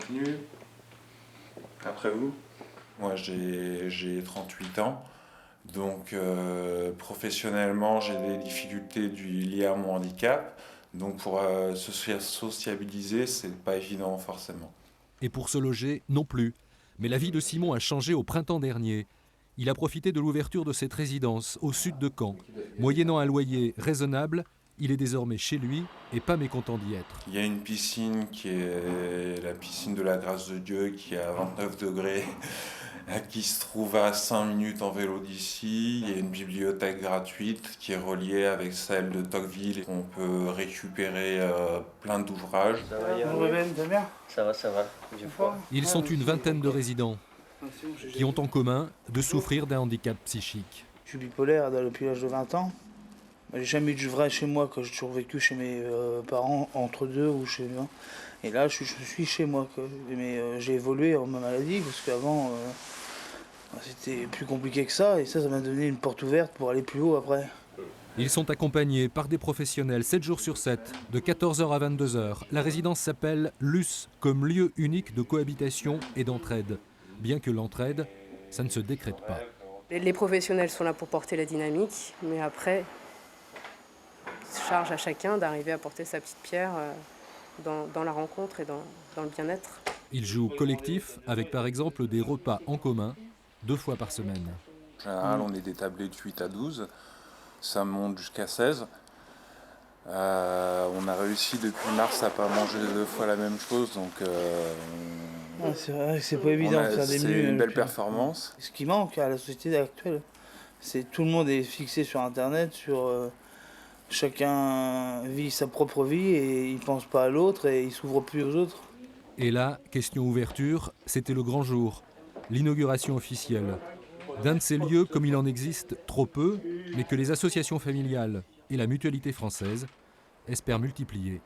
continue. Après vous? Moi, j'ai 38 ans. Donc, professionnellement, j'ai des difficultés liées à mon handicap. Donc, pour se sociabiliser, c'est pas évident forcément. Et pour se loger, non plus. Mais la vie de Simon a changé au printemps dernier. Il a profité de l'ouverture de cette résidence au sud de Caen. Moyennant un loyer raisonnable, il est désormais chez lui et pas mécontent d'y être. Il y a une piscine qui est la piscine de la grâce de Dieu qui est à 29 degrés, qui se trouve à 5 minutes en vélo d'ici. Il y a une bibliothèque gratuite qui est reliée avec celle de Tocqueville. On peut récupérer plein d'ouvrages. Ça va, Yann? Ça va, ça va. Ils sont une vingtaine de résidents qui ont en commun de souffrir d'un handicap psychique. Je suis bipolaire depuis l'âge de 20 ans. J'ai jamais eu de vrai chez moi, j'ai toujours vécu chez mes parents, entre deux ou chez moi. Et là, je suis chez moi. Mais j'ai évolué en ma maladie, parce qu'avant, c'était plus compliqué que ça. Et ça m'a donné une porte ouverte pour aller plus haut après. Ils sont accompagnés par des professionnels 7 jours sur 7, de 14h à 22h. La résidence s'appelle LUS, comme lieu unique de cohabitation et d'entraide. Bien que l'entraide, ça ne se décrète pas. Les professionnels sont là pour porter la dynamique, mais après, charge à chacun d'arriver à porter sa petite pierre dans la rencontre et dans le bien-être. Ils jouent collectif avec par exemple des repas en commun 2 fois par semaine. En général, on est détablé de 8 à 12. Ça monte jusqu'à 16. On a réussi depuis mars à pas manger 2 fois la même chose, donc c'est vrai que c'est pas évident de faire des menus. C'est une belle performance. Ce qui manque à la société actuelle, c'est tout le monde est fixé sur Internet, chacun vit sa propre vie et il pense pas à l'autre et il s'ouvre plus aux autres. Et là, question ouverture, c'était le grand jour, l'inauguration officielle d'un de ces lieux comme il en existe trop peu, mais que les associations familiales et la Mutualité française espèrent multiplier.